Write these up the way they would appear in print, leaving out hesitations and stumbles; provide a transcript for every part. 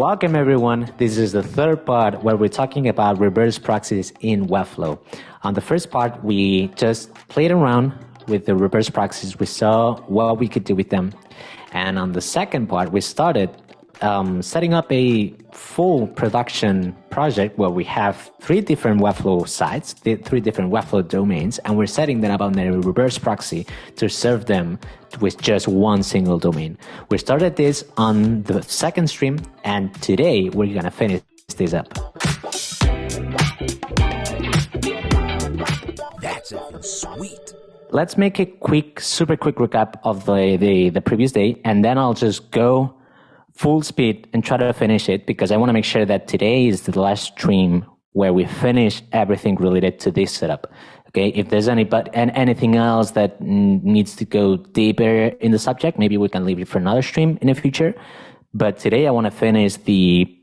Welcome everyone. This is the third part where we're talking about reverse proxies in Webflow. On the first part, we just played around with the reverse proxies. We saw what we could do with them. And on the second part, we started setting up a full production project where we have 3 different Webflow sites, 3 different Webflow domains, and we're setting them up on a reverse proxy to serve them with just one single domain. We started this on the second stream, and today we're going to finish this up. That's effing sweet. Let's make a super quick recap of the previous day, and then I'll just go full speed and try to finish it, because I want to make sure that today is the last stream where we finish everything related to this setup. Okay, if there's anything else that needs to go deeper in the subject, maybe we can leave it for another stream in the future. But today I want to finish the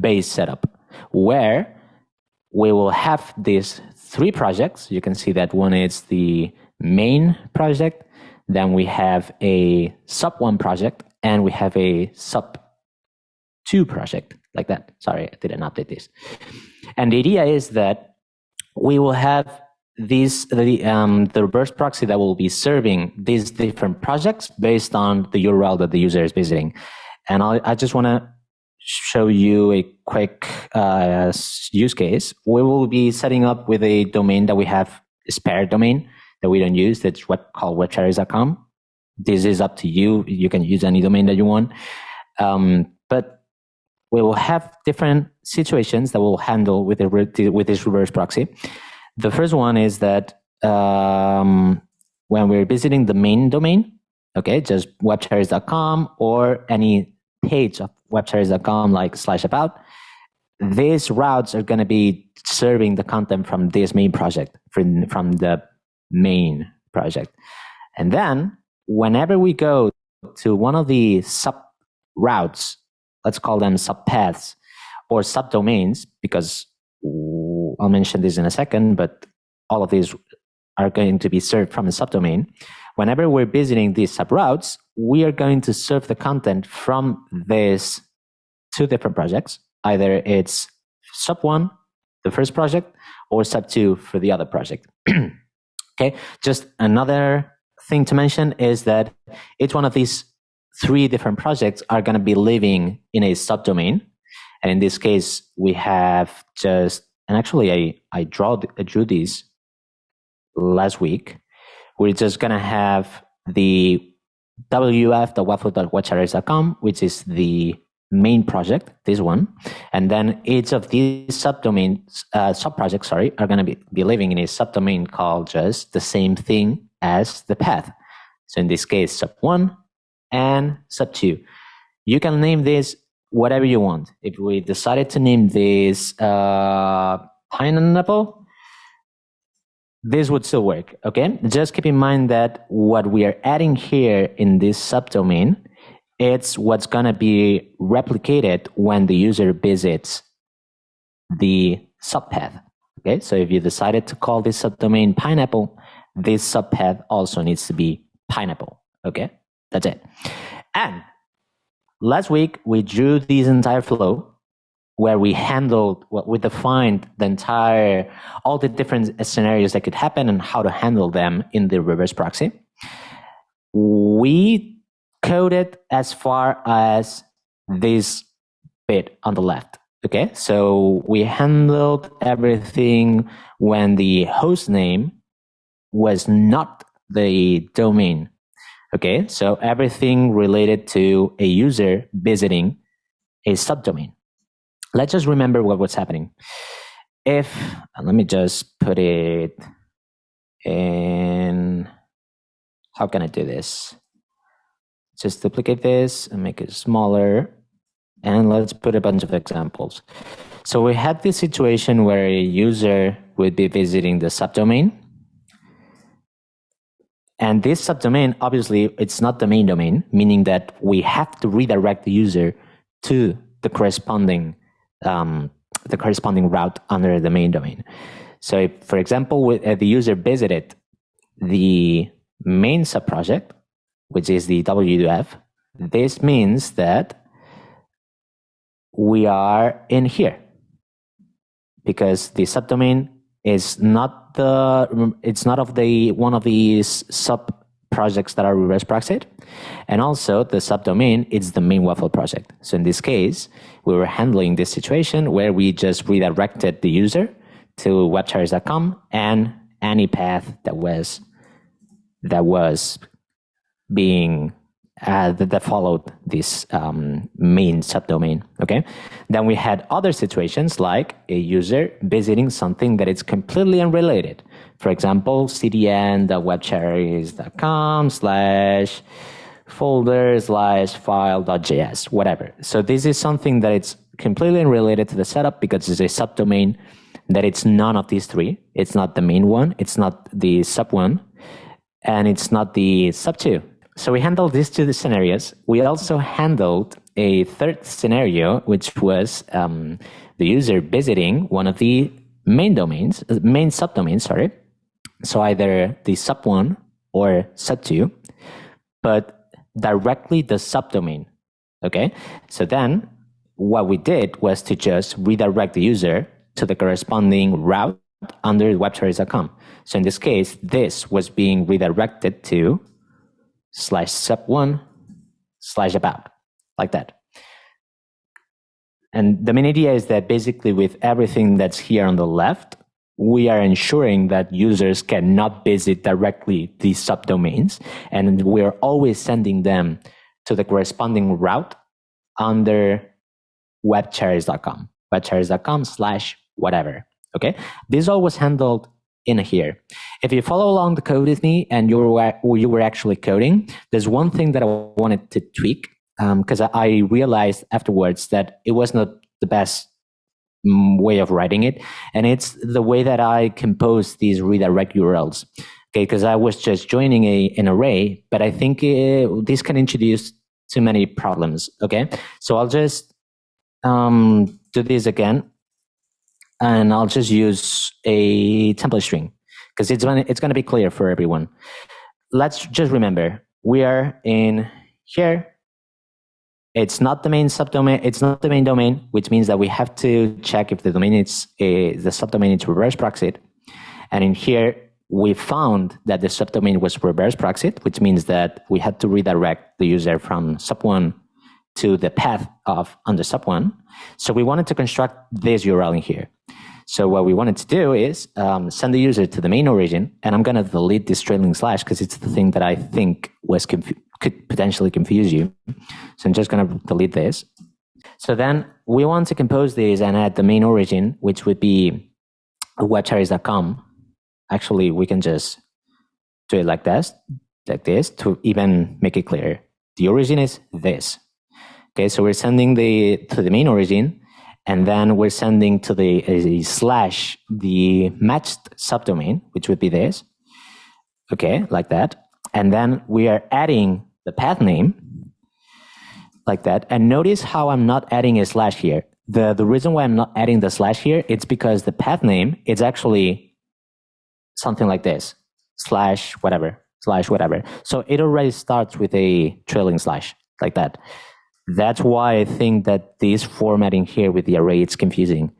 base setup, where we will have these 3 projects. You can see that one is the main project, then we have a sub1 project, and we have a sub2 project, like that. Sorry, I didn't update this. And the idea is that we will have the reverse proxy that will be serving these different projects based on the URL that the user is visiting. And I just want to show you a quick use case. We will be setting up with a domain that we have, a spare domain that we don't use, that's called webcherries.com. This is up to you. You can use any domain that you want. But we will have different situations that we'll handle with this reverse proxy. The first one is that when we're visiting the main domain, okay, just webcherries.com or any page of webcherries.com like /about, these routes are going to be serving the content from this main project, from the main project. And then whenever we go to one of the sub routes, let's call them subpaths or subdomains, because I'll mention this in a second, but all of these are going to be served from a subdomain. Whenever we're visiting these subroutes, we are going to serve the content from these 2 different projects. Either it's sub1, the first project, or sub2 for the other project. Okay, just another thing to mention is that each one of these 3 different projects are going to be living in a subdomain. And in this case, we have just, and actually I drew these last week. We're just going to have the wf.webflow.webcherries.com, which is the main project, this one. And then each of these subdomains, sub-projects, are going to be living in a subdomain called just the same thing as the path. So in this case, sub1 and sub2. You can name this whatever you want. If we decided to name this pineapple, this would still work, okay? Just keep in mind that what we are adding here in this subdomain, it's what's going to be replicated when the user visits the subpath, okay? So if you decided to call this subdomain pineapple, this subpath also needs to be pineapple, okay? That's it. And last week, we drew this entire flow where we defined all the different scenarios that could happen and how to handle them in the reverse proxy. We coded as far as this bit on the left, okay? So we handled everything when the host name was not the domain. Okay, so everything related to a user visiting a subdomain. Let's just remember what was happening. Let me just put it in, how can I do this? Just duplicate this and make it smaller. And let's put a bunch of examples. So we had this situation where a user would be visiting the subdomain. And this subdomain, obviously, it's not the main domain, meaning that we have to redirect the user to the corresponding route under the main domain. So if, for example, the user visited the main subproject, which is the WF, this means that we are in here because the subdomain is not of the one of these sub projects that are reverse proxied, and also the subdomain is the main Webflow project. So in this case, we were handling this situation where we just redirected the user to webcharts.com and any path that was being that followed this main subdomain. Okay, then we had other situations like a user visiting something that is completely unrelated. For example, cdn.webcherries.com/folder/file.js, whatever. So this is something that it's completely unrelated to the setup because it's a subdomain that it's none of these three. It's not the main one, it's not the sub one, and it's not the sub two. So we handled these two scenarios. We also handled a third scenario, which was the user visiting one of the main subdomains, sorry. So either the sub one or sub two, but directly the subdomain. Okay. So then what we did was to just redirect the user to the corresponding route under webcherries.com. So in this case, this was being redirected to /sub1/about, like that. And the main idea is that basically with everything that's here on the left, we are ensuring that users cannot visit directly these subdomains, and we're always sending them to the corresponding route under webcherries.com, webcherries.com/whatever. Okay, this all was handled in here. If you follow along the code with me and you were actually coding, there's one thing that I wanted to tweak because I realized afterwards that it was not the best way of writing it, and it's the way that I compose these redirect URLs. Okay, because I was just joining an array, but I think this can introduce too many problems. Okay, so I'll just do this again, and I'll just use a template string because it's going to be clear for everyone. Let's just remember, we are in here. It's not the main subdomain. It's not the main domain, which means that we have to check if the domain is the subdomain is reverse proxied. And in here, we found that the subdomain was reverse proxied, which means that we had to redirect the user from sub1 to the path of under sub1. So we wanted to construct this URL in here. So what we wanted to do is send the user to the main origin, and I'm going to delete this trailing slash because it's the thing that I think could potentially confuse you. So I'm just going to delete this. So then we want to compose this and add the main origin, which would be webcherries.com. Actually, we can just do it like this to even make it clear. The origin is this. Okay, so we're sending to the main origin, and then we're sending to the slash the matched subdomain, which would be this. Okay, like that. And then we are adding the path name like that. And notice how I'm not adding a slash here. The reason why I'm not adding the slash here, it's because the path name is actually something like this, slash whatever. So it already starts with a trailing slash like that. That's why I think that this formatting here with the array, it's confusing.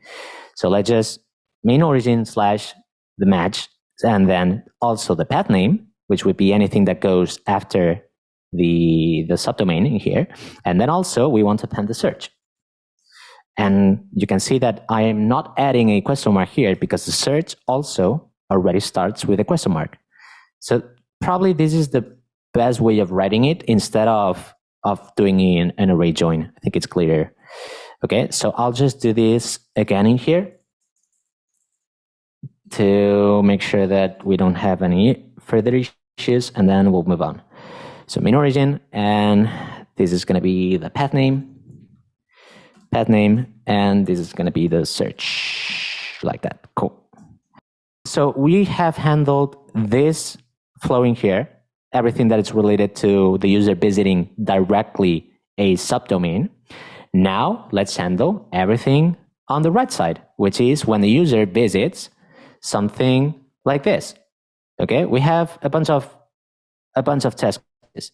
So let's just main origin slash the match, and then also the path name, which would be anything that goes after the subdomain in here. And then also we want to append the search. And you can see that I am not adding a question mark here because the search also already starts with a question mark. So probably this is the best way of writing it instead of doing an array join. I think it's clearer. Okay, so I'll just do this again in here to make sure that we don't have any further issues, and then we'll move on. So main origin, and this is going to be the path name, and this is going to be the search, like that. Cool. So we have handled this flowing here, everything that is related to the user visiting directly a subdomain. Now let's handle everything on the right side, which is when the user visits something like this. Okay, we have a bunch of test cases.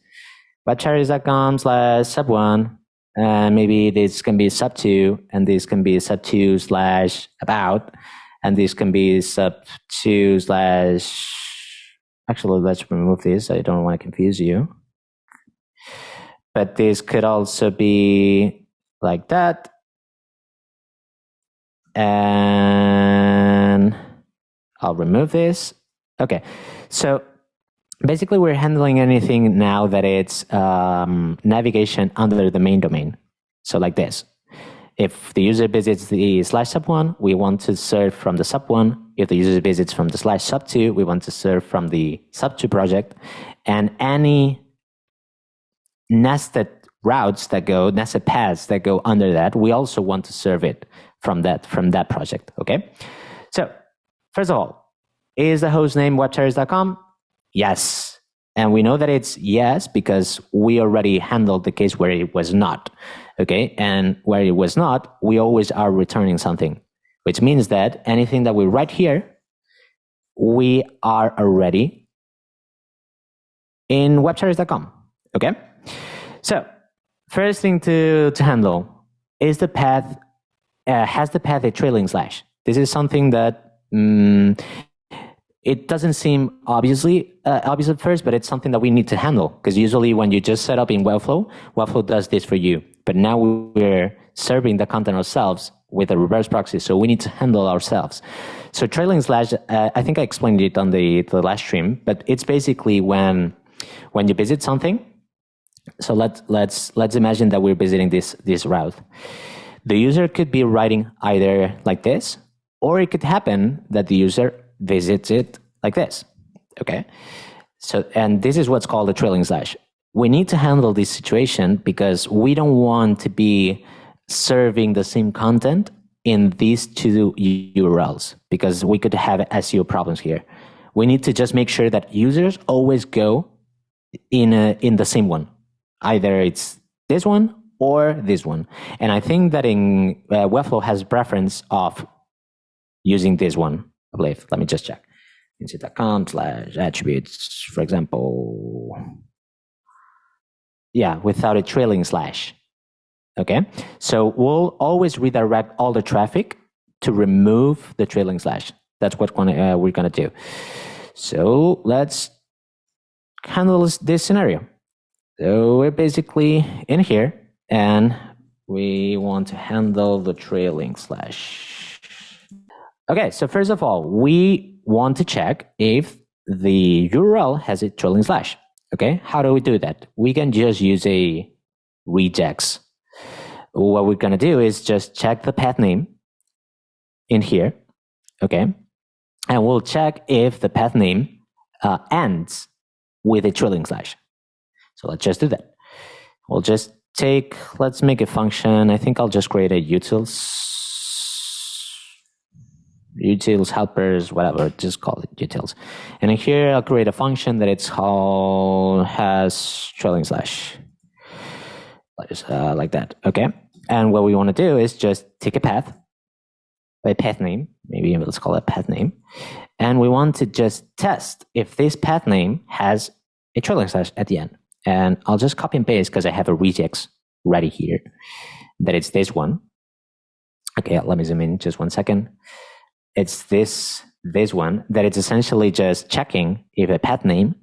Webcherries.com/sub1 maybe this can be sub2, and this can be sub2/about, and this can be sub2/ actually, let's remove this. I don't want to confuse you. But this could also be like that. And I'll remove this. Okay, so basically we're handling anything now that it's navigation under the main domain. So like this. If the user visits the /sub1, we want to serve from the sub1. If the user visits from the /sub2, we want to serve from the sub2 project. And any nested routes that go, nested paths that go under that, we also want to serve it from that project, okay? So, first of all, is the host name webterrace.com? Yes. And we know that it's yes because we already handled the case where it was not, okay? And where it was not, we always are returning something, which means that anything that we write here, we are already in webterrace.com, okay? So, first thing to handle is the path, has the path a trailing slash? This is something that it doesn't seem obvious at first, but it's something that we need to handle because usually when you just set up in Webflow, Webflow does this for you. But now we're serving the content ourselves with a reverse proxy, so we need to handle ourselves. So trailing slash, I think I explained it on the last stream, but it's basically when you visit something. So let's imagine that we're visiting this route. The user could be writing either like this, or it could happen that the user visits it like this, okay? So, and this is what's called a trailing slash. We need to handle this situation because we don't want to be serving the same content in these two URLs because we could have SEO problems here. We need to just make sure that users always go in the same one. Either it's this one or this one. And I think that in Webflow has preference of using this one, I believe. Let me just check. Finsweet.com/attributes, for example. Yeah, without a trailing slash. Okay, so we'll always redirect all the traffic to remove the trailing slash. That's what we're gonna do. So let's handle this scenario. So we're basically in here and we want to handle the trailing slash. Okay, so first of all, we want to check if the URL has a trailing slash. Okay, how do we do that? We can just use a regex. What we're gonna do is just check the path name in here, okay? And we'll check if the path name ends with a trailing slash. So let's just do that. We'll just let's make a function. I think I'll just create a utils helpers, whatever, just call it utils. And in here, I'll create a function that has trailing slash. Like that, okay? And what we want to do is just take a path, a path name, maybe let's call it path name. And we want to just test if this path name has a trailing slash at the end. And I'll just copy and paste because I have a regex ready here, that it's this one. Okay, let me zoom in just 1 second. It's this one that it's essentially just checking if a path name,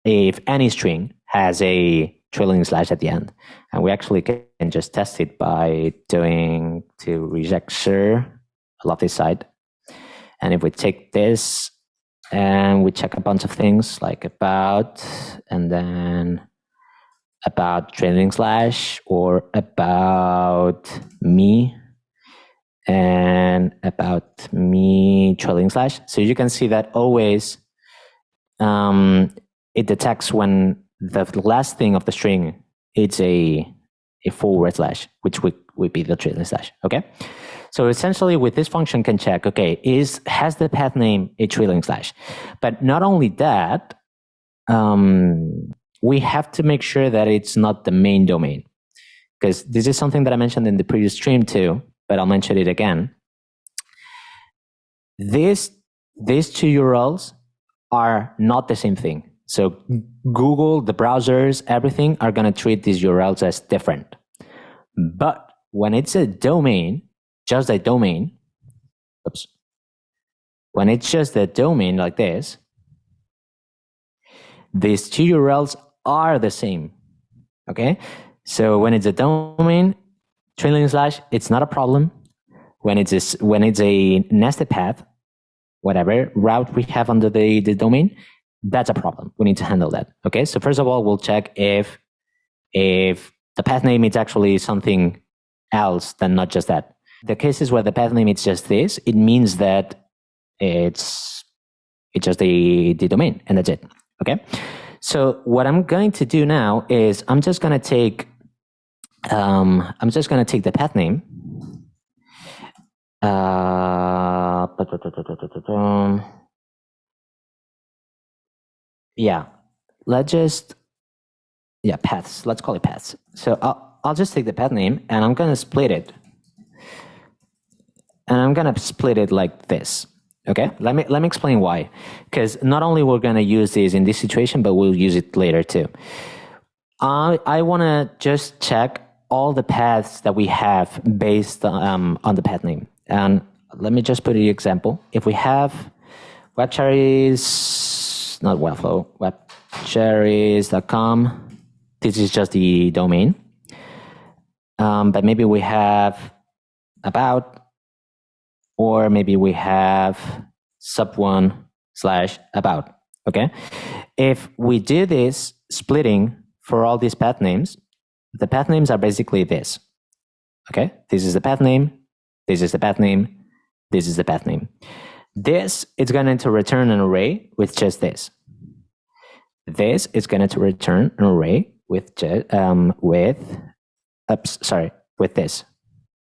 if any string has a trailing slash at the end. And we actually can just test it by doing to regex. I love this side. And if we take this and we check a bunch of things like about, and then about trailing slash, or about me, and about me trailing slash. So you can see that always it detects when the last thing of the string it's a forward slash, which would be the trailing slash, okay? So essentially with this function can check, okay, has the path name a trailing slash? But not only that, we have to make sure that it's not the main domain, because this is something that I mentioned in the previous stream too, but I'll mention it again. These two URLs are not the same thing. So Google, the browsers, everything are going to treat these URLs as different. But when it's a domain, just a domain, when it's just a domain like this, these two URLs are the same. Okay, so when it's a domain, trailing slash, it's not a problem. When it's a nested path, whatever route we have under the domain, that's a problem. We need to handle that. Okay, so first of all, we'll check if the path name is actually something else than not just that. The cases where the path name is just this, it means that it's just the domain, and that's it. Okay, so what I'm going to do now is I'm just going to take the path name. Paths. Let's call it paths. So I'll just take the path name and I'm going to split it. And I'm going to split it like this. Okay, let me explain why. Because not only we're going to use this in this situation, but we'll use it later too. I want to just check all the paths that we have based on the path name. And let me just put an example. If we have webcherries, not Webflow, webcherries.com, this is just the domain. But maybe we have about, or maybe we have sub1/about, okay? If we do this splitting for all these path names, the path names are basically this, okay? This is the path name, this is the path name, this is the path name. This is going to return an array with just this. This is going to return an array with this.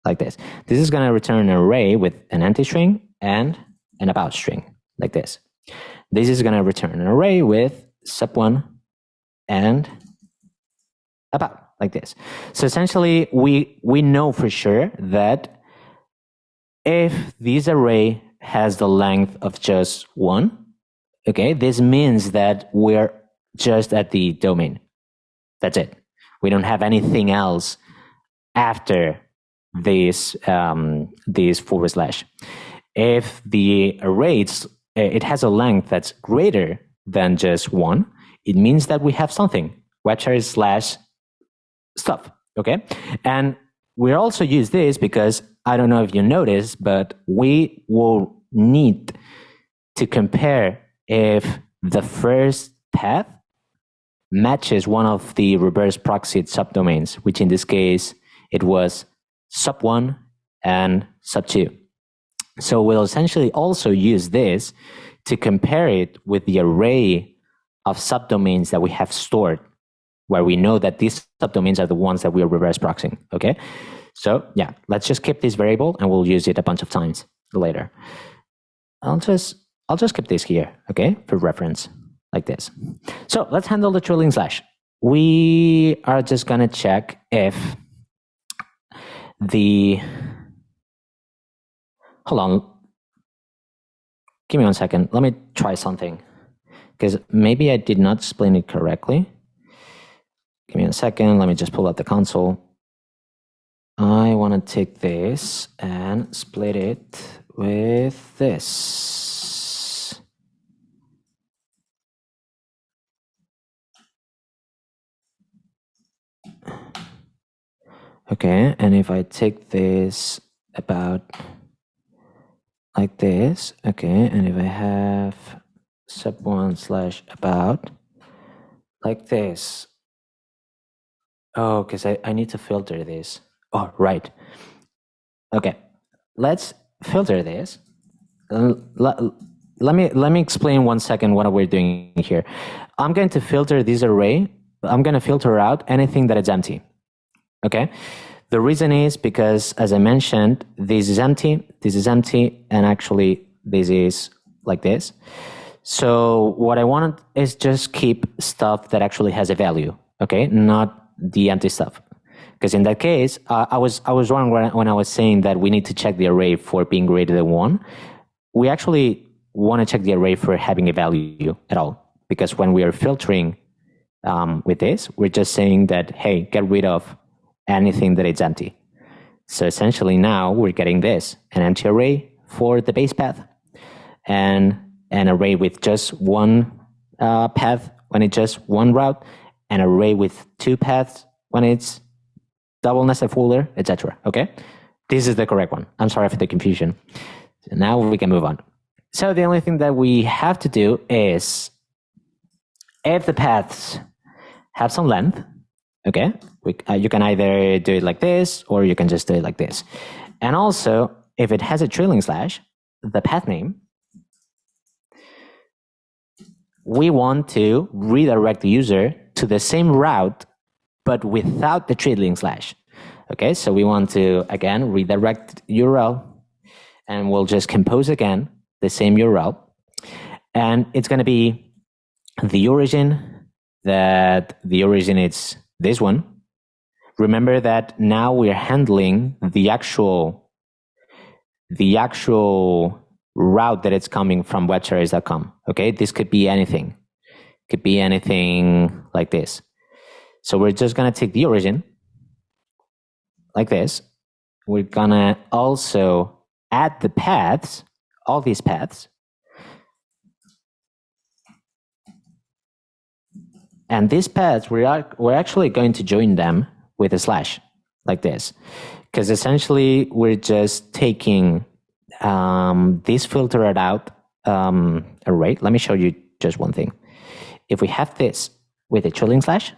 Like this. This is going to return an array with an empty string and an about string, like this. This is going to return an array with sub1 and about, like this. So essentially, we know for sure that if this array has the length of just 1, okay, this means that we're just at the domain. That's it. We don't have anything else after this /. If the array it has a length that's greater than just 1, it means that we have something, webcherries / stuff. Okay, and we also use this because I don't know if you noticed, but we will need to compare if the first path matches one of the reverse proxy subdomains, which in this case it was sub1 and sub2. So we'll essentially also use this to compare it with the array of subdomains that we have stored, where we know that these subdomains are the ones that we are reverse proxying. Okay, so yeah, let's just keep this variable and we'll use it a bunch of times later. I'll just keep this here, okay, for reference, like this. So let's handle the trailing slash. We are just gonna check if hold on, give me 1 second. Let me try something, because maybe I did not explain it correctly. Give me 1 second. Let me just pull out the console. I want to take this and split it with this. Okay, and if I take this about like this, okay, and if I have sub1/about like this. Oh, because I need to filter this. Oh, right. Okay, let's filter this. Let me explain 1 second what we're doing here. I'm going to filter this array. I'm going to filter out anything that is empty. Okay, the reason is because, as I mentioned, this is empty, and actually this is like this. So what I want is just keep stuff that actually has a value, okay, not the empty stuff. Because in that case, I was wrong when I was saying that we need to check the array for being greater than 1. We actually want to check the array for having a value at all. Because when we are filtering with this, we're just saying that, hey, get rid of anything that is empty. So essentially now we're getting this, an empty array for the base path, and an array with just one path when it's just one route, an array with two paths when it's double nested folder, etc. Okay, this is the correct one. I'm sorry for the confusion. So now we can move on. So the only thing that we have to do is, if the paths have some length, okay, you can either do it like this or you can just do it like this. And also, if it has a trailing slash, the path name, we want to redirect the user to the same route, but without the trailing slash. Okay, so we want to, again, redirect URL, and we'll just compose again the same URL. And it's going to be the origin, that the origin is this one. Remember that now we're handling the actual route that it's coming from webservice.com. Okay, this could be anything. Could be anything like this. So we're just going to take the origin like this. We're going to also add the paths, all these paths. And these paths, we're actually going to join them with a slash like this, because essentially we're just taking this filtered out array. Let me show you just one thing. If we have this with a trailing slash,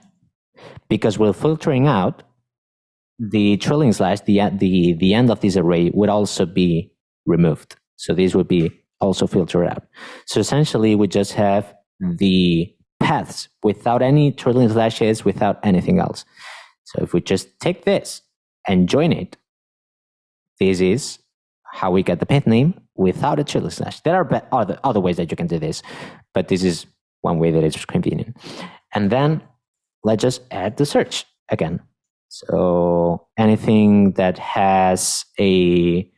because we're filtering out the trailing slash, the end of this array would also be removed. So this would be also filtered out. So essentially we just have the paths without any trailing slashes, without anything else. So if we just take this and join it, this is how we get the path name without a trailing slash. There are other ways that you can do this, but this is one way that it's convenient. And then let's just add the search again. So anything that has a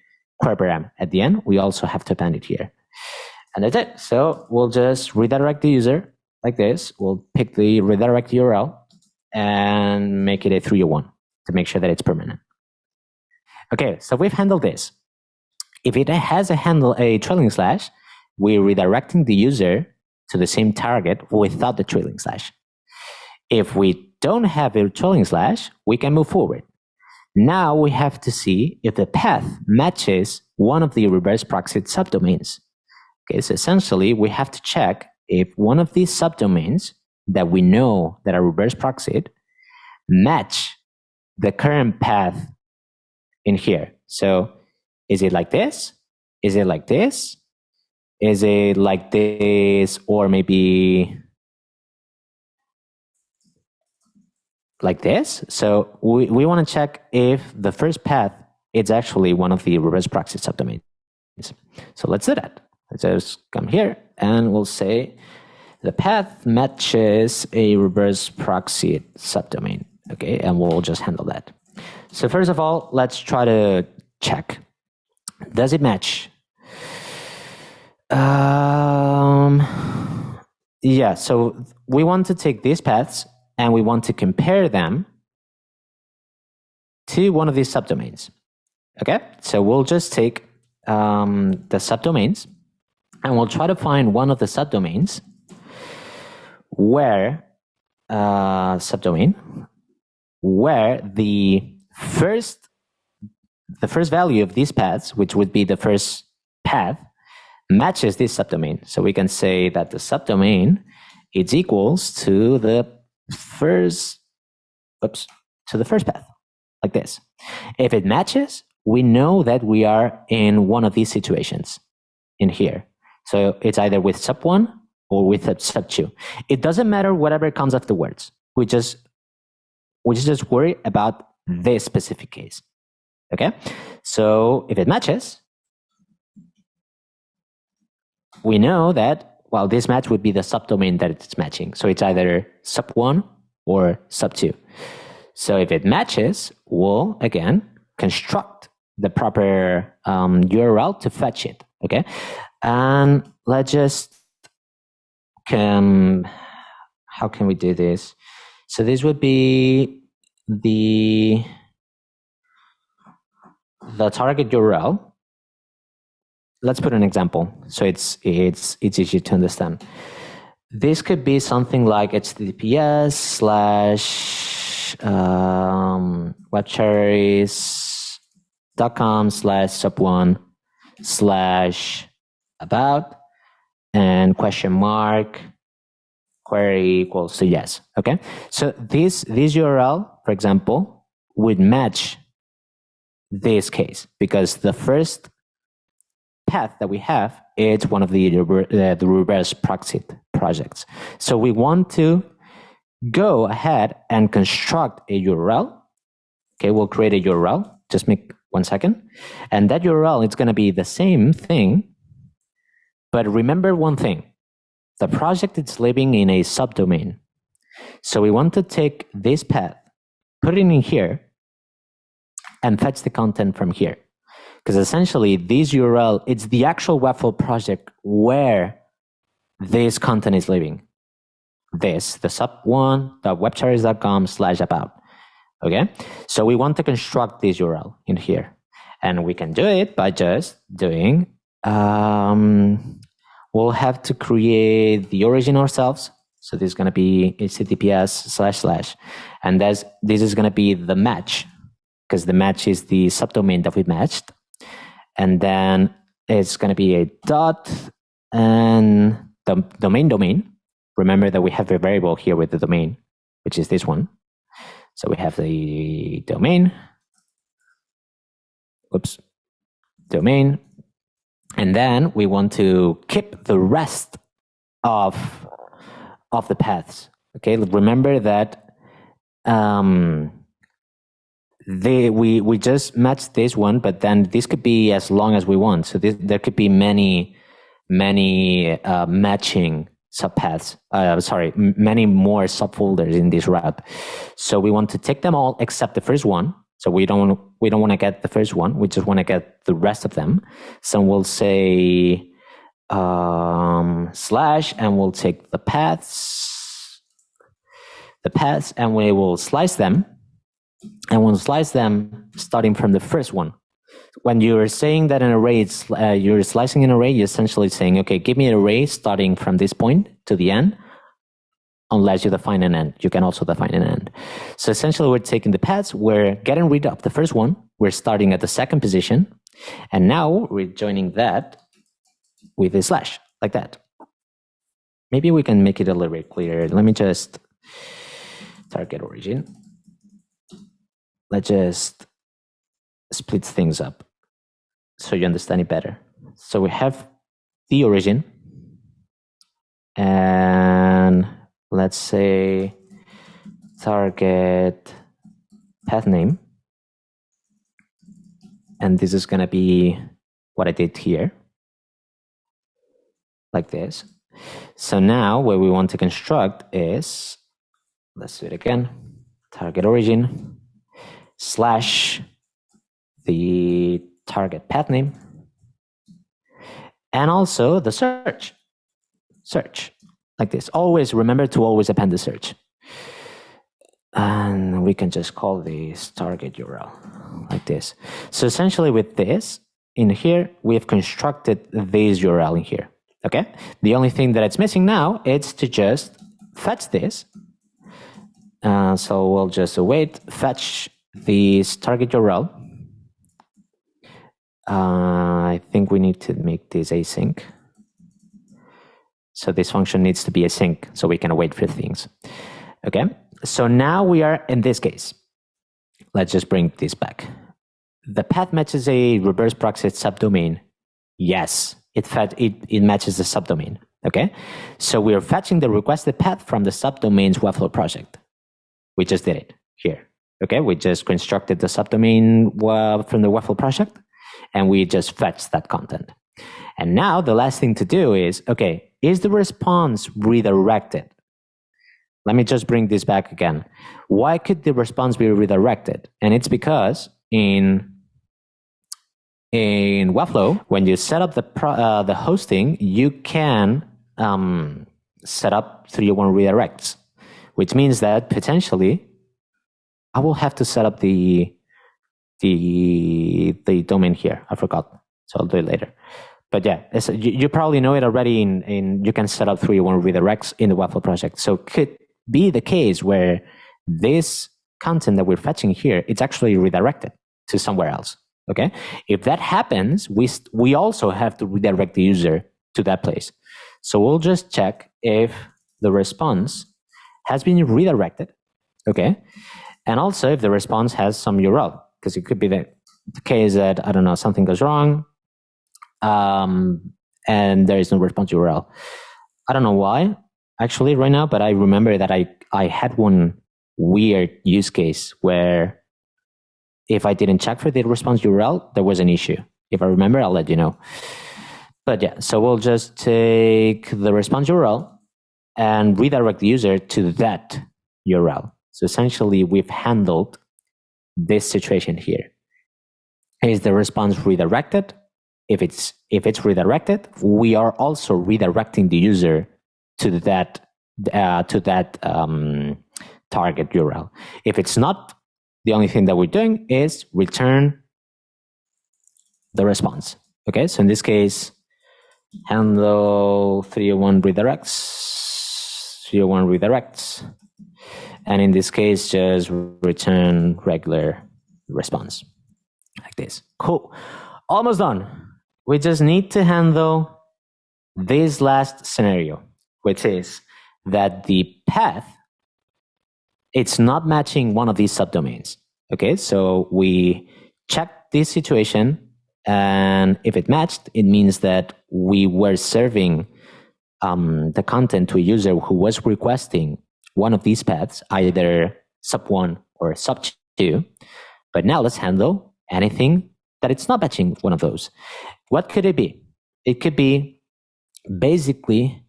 query param at the end, we also have to append it here. And that's it. So we'll just redirect the user like this. We'll pick the redirect URL and make it a 301 to make sure that it's permanent. Okay, so we've handled this. If it has a trailing slash, we're redirecting the user to the same target without the trailing slash. If we don't have a trailing slash, we can move forward. Now we have to see if the path matches one of the reverse proxy subdomains. Okay, so essentially we have to check if one of these subdomains that we know that are reverse proxied match the current path in here. So is it like this? Is it like this? Is it like this? Or maybe like this? So we want to check if the first path is actually one of the reverse proxy subdomains. So let's do that. Let's just come here and we'll say the path matches a reverse proxy subdomain. Okay, and we'll just handle that. So first of all, let's try to check. Does it match? Yeah, so we want to take these paths and we want to compare them to one of these subdomains. Okay, so we'll just take the subdomains and we'll try to find one of the subdomains where where the first value of these paths, which would be the first path, matches this subdomain. So we can say that the subdomain is equals to the first path, like this. If it matches, we know that we are in one of these situations in here. So it's either with sub1 or with sub2. It doesn't matter whatever comes afterwards. We just worry about this specific case. Okay? So if it matches, we know that, well, this match would be the subdomain that it's matching. So it's either sub1 or sub2. So if it matches, we'll, again, construct the proper URL to fetch it. Okay? And let's just, how can we do this? So this would be the target URL. Let's put an example so it's easy to understand. This could be something like https://webcherries.com/sub1/about and question mark query equals to yes. Okay, so this URL, for example, would match this case because the first path that we have is one of the reverse proxy projects. So we want to go ahead and construct a URL. Okay, we'll create a URL. Just make 1 second. And that URL is going to be the same thing. But remember one thing. The project is living in a subdomain. So we want to take this path, put it in here, and fetch the content from here. Because essentially, this URL, it's the actual Webflow project where this content is living. The sub1.webcherries.com/about. Okay, so we want to construct this URL in here. And we can do it by just doing, we'll have to create the origin ourselves. So this is going to be https:// and this is going to be the match, because the match is the subdomain that we matched. And then it's going to be a dot and the domain. Remember that we have a variable here with the domain, which is this one. So we have the domain. Domain. And then we want to keep the rest of the paths. Okay, remember that we just matched this one, but then this could be as long as we want. So there could be many matching subpaths. Many more subfolders in this route. So we want to take them all except the first one. So we don't want to get the first one. We just want to get the rest of them. So we'll say / and we'll take the paths, and we will slice them. And we'll slice them starting from the first one. When you're saying that an array, you're slicing an array, you're essentially saying, okay, give me an array starting from this point to the end, unless you define an end. You can also define an end. So essentially, we're taking the paths, we're getting rid of the first one, we're starting at the second position, and now we're joining that with a slash, like that. Maybe we can make it a little bit clearer. Let me just target origin. Let's just split things up so you understand it better. So we have the origin, and let's say target path name, and this is going to be what I did here, like this. So now what we want to construct is, let's do it again, target origin slash the target path name, and also the search, like this. Always remember to always append the search. And we can just call this target URL, like this. So essentially with this, in here, we have constructed this URL in here, okay? The only thing that it's missing now is to just fetch this. So we'll just await, fetch this target URL. I think we need to make this async. So this function needs to be async so we can await for things. Okay, so now we are in this case. Let's just bring this back. The path matches a reverse proxy subdomain. Yes, it matches the subdomain. Okay, so we are fetching the requested path from the subdomain's Webflow project. We just did it here. Okay, we just constructed the subdomain from the Webflow project, and we just fetched that content. And now the last thing to do is, okay, is the response redirected? Let me just bring this back again. Why could the response be redirected? And it's because in Webflow, when you set up the hosting, you can set up 301 redirects, which means that potentially I will have to set up the domain here. I forgot, so I'll do it later. But yeah, you probably know it already. You can set up 301 redirects in the Webflow project. So it could be the case where this content that we're fetching here, it's actually redirected to somewhere else. Okay, if that happens, we also have to redirect the user to that place. So we'll just check if the response has been redirected. Okay, and also if the response has some URL, because it could be the case that, I don't know, something goes wrong, and there is no response URL. I don't know why, actually, right now, but I remember that I had one weird use case where if I didn't check for the response URL, there was an issue. If I remember, I'll let you know. But yeah, so we'll just take the response URL and redirect the user to that URL. So essentially, we've handled this situation here. Is the response redirected? If it's redirected, we are also redirecting the user to that target URL. If it's not, the only thing that we're doing is return the response. Okay, so in this case, handle 301 redirects, and in this case, just return regular response like this. Cool, almost done. We just need to handle this last scenario, which is that the path, it's not matching one of these subdomains. Okay, so we check this situation, and if it matched, it means that we were serving the content to a user who was requesting one of these paths, either sub1 or sub2. But now let's handle anything that it's not matching one of those. What could it be? It could be basically,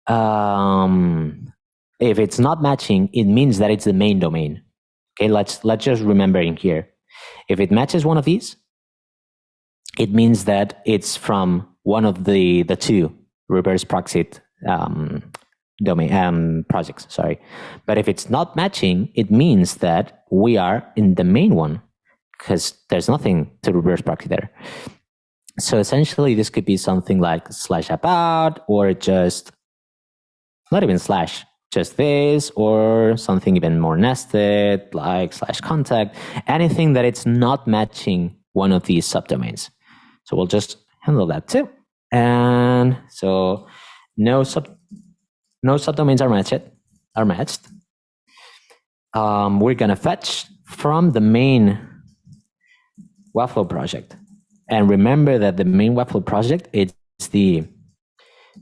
if it's not matching, it means that it's the main domain. Okay, let's just remember in here. If it matches one of these, it means that it's from one of the two reverse proxy domain projects. Sorry, but if it's not matching, it means that we are in the main one, because there's nothing to reverse proxy there. So essentially, this could be something like /about, or just not even slash, just this, or something even more nested, like /contact, anything that it's not matching one of these subdomains. So we'll just handle that too. And so no subdomains are matched. We're gonna fetch from the main Webflow project. And remember that the main Webflow project is the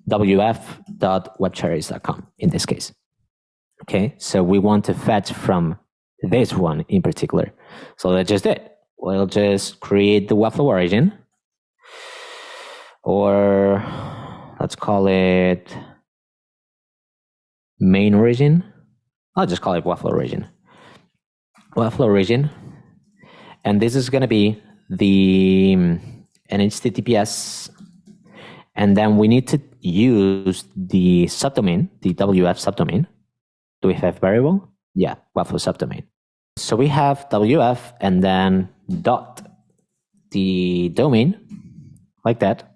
wf.webcherries.com in this case. Okay, so we want to fetch from this one in particular. So let's just do it. We'll just create the Webflow origin, or let's call it main origin. I'll just call it Webflow origin. Webflow origin. And this is going to be the an HTTPS. And then we need to use the subdomain, the WF subdomain. Do we have variable? Yeah, Webflow subdomain. So we have WF and then dot the domain, like that.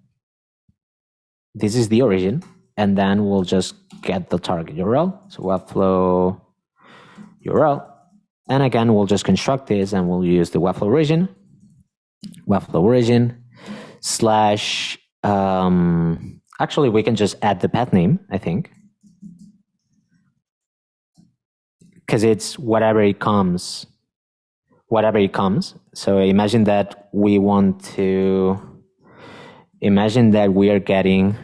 This is the origin. And then we'll just get the target URL. So Webflow URL. And again, we'll just construct this and we'll use the Webflow origin. Webflow origin slash, actually, we can just add the path name, I think. Because it's whatever it comes. So imagine that we are getting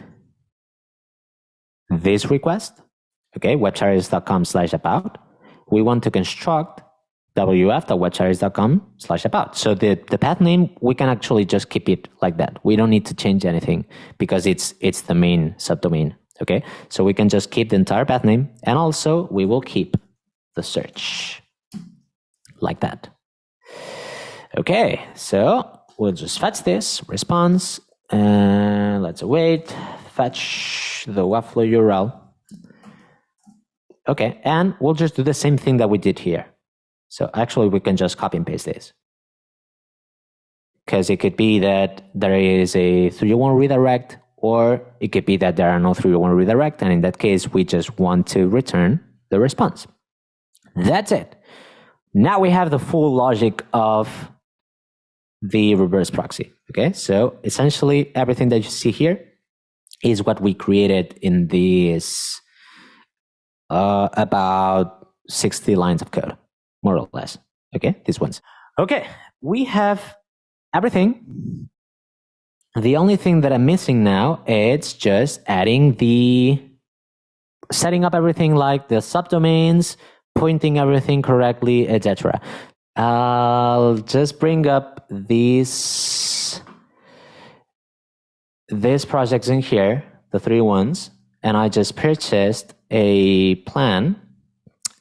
this request, okay, webcherries.com/about. We want to construct wf.webcherries.com/about. So the path name, we can actually just keep it like that. We don't need to change anything because it's the main subdomain, okay? So we can just keep the entire path name, and also we will keep the search like that. Okay, so we'll just fetch this response, and let's await, fetch the Webflow URL. Okay, and we'll just do the same thing that we did here. So actually, we can just copy and paste this. Because it could be that there is a 301 redirect, or it could be that there are no 301 redirect, and in that case, we just want to return the response. That's it. Now we have the full logic of the reverse proxy. Okay, so essentially everything that you see here is what we created in this about 60 lines of code, more or less. Okay, these ones. Okay, we have everything. The only thing that I'm missing now is just setting up everything like the subdomains, pointing everything correctly, etc. I'll just bring up these projects in here, the 3 ones, and I just purchased a plan.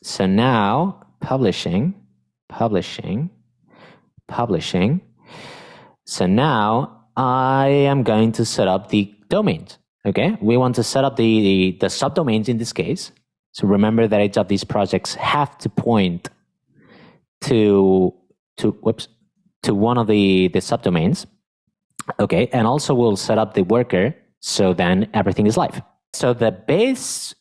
So now publishing. So now I am going to set up the domains. Okay, we want to set up the subdomains in this case. So remember that each of these projects have to point to one of the subdomains. Okay, and also we'll set up the worker, so then everything is live. So the base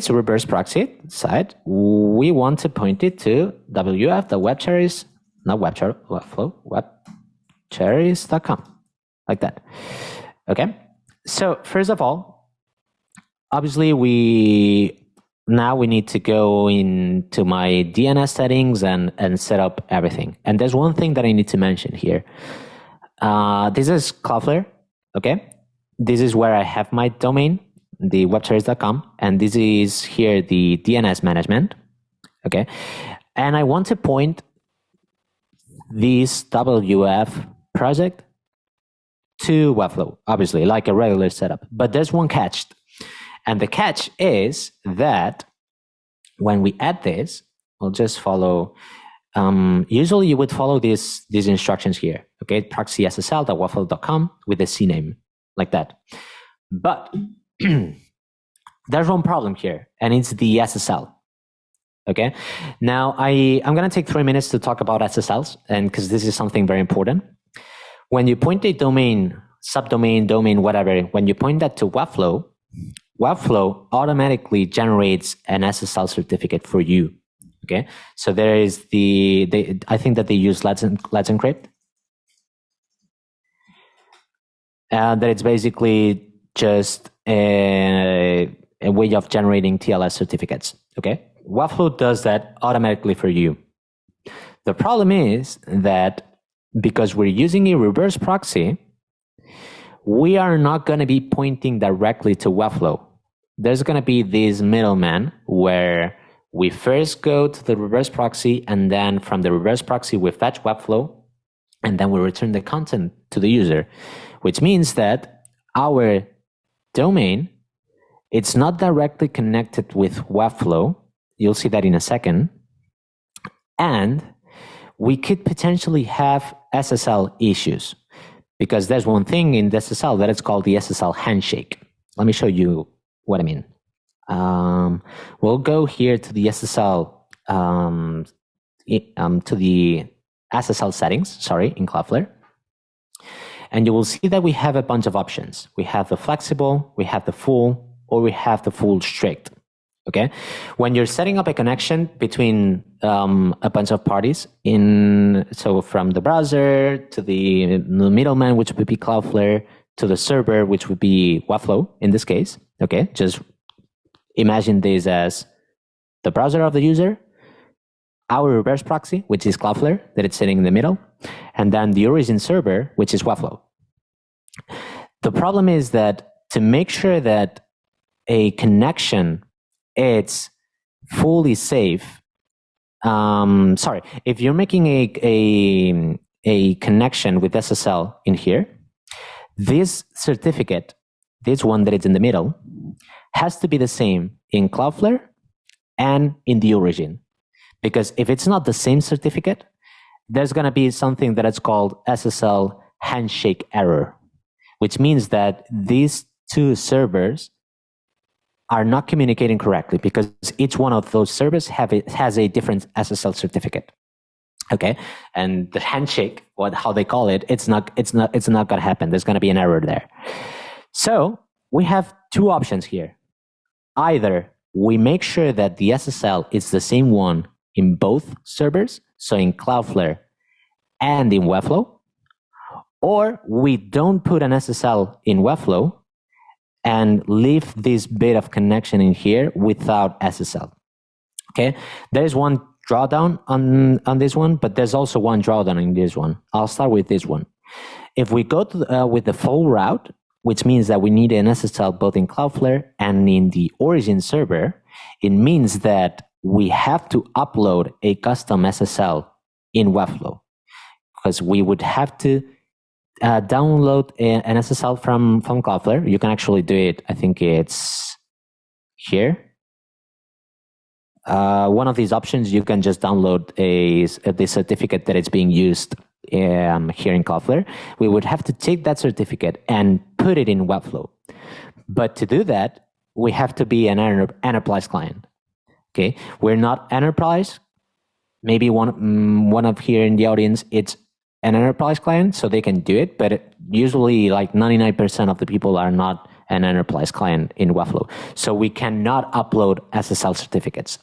reverse proxy side, we want to point it to WF, the webcherries, not webcherry, Webflow, webcherries.com, like that. Okay, so first of all, obviously we need to go into my DNS settings and set up everything. And there's one thing that I need to mention here. This is Cloudflare, okay? This is where I have my domain, the webcherries.com, and this is here the DNS management, okay? And I want to point this WF project to Webflow, obviously, like a regular setup. But there's one catch. And the catch is that when we add this, we'll just follow, usually you would follow these instructions here, okay? Proxy SSL.webflow.com with the CNAME, like that. But there's one problem here, and it's the SSL, okay? Now, I'm going to take 3 minutes to talk about SSLs, and because this is something very important. When you point a domain, subdomain, domain, whatever, when you point that to Webflow, Webflow automatically generates an SSL certificate for you. Okay, so there is I think that they use Let's Encrypt. That it's basically just a way of generating TLS certificates. Okay, Webflow does that automatically for you. The problem is that because we're using a reverse proxy, we are not going to be pointing directly to Webflow. There's going to be this middleman where we first go to the reverse proxy, and then from the reverse proxy, we fetch Webflow, and then we return the content to the user, which means that our domain, it's not directly connected with Webflow. You'll see that in a second. And we could potentially have SSL issues, because there's one thing in the SSL that it's called the SSL handshake. Let me show you what I mean. We'll go here to the SSL, to the SSL settings, in Cloudflare. And you will see that we have a bunch of options. We have the flexible, we have the full, or we have the full strict. Okay, when you're setting up a connection between a bunch of parties, so from the browser to the middleman, which would be Cloudflare, to the server, which would be Webflow in this case. Okay, just imagine this as the browser of the user, our reverse proxy, which is Cloudflare, that it's sitting in the middle, and then the origin server, which is Webflow. The problem is that to make sure that a connection it's fully safe. If you're making a connection with SSL in here, this certificate, this one that is in the middle, has to be the same in Cloudflare and in the origin. Because if it's not the same certificate, there's going to be something that is called SSL handshake error, which means that these two servers are not communicating correctly because each one of those servers has a different SSL certificate. Okay, and the handshake, how they call it, it's not going to happen. There's going to be an error there. So we have two options here. Either we make sure that the SSL is the same one in both servers, so in Cloudflare and in Webflow, or we don't put an SSL in Webflow and leave this bit of connection in here without SSL. Okay, there's one drawdown on this one, but there's also one drawdown in this one. I'll start with this one. If we go to with the full route, which means that we need an SSL both in Cloudflare and in the origin server, it means that we have to upload a custom SSL in Webflow, because we would have to download an SSL from Cloudflare. You can actually do it. I think it's here. One of these options, you can just download the certificate that is being used here in Cloudflare. We would have to take that certificate and put it in Webflow. But to do that, we have to be an enterprise client. Okay, we're not enterprise. Maybe one of here in the audience, it's an enterprise client, so they can do it. But usually, like 99% of the people are not an enterprise client in Webflow. So we cannot upload SSL certificates,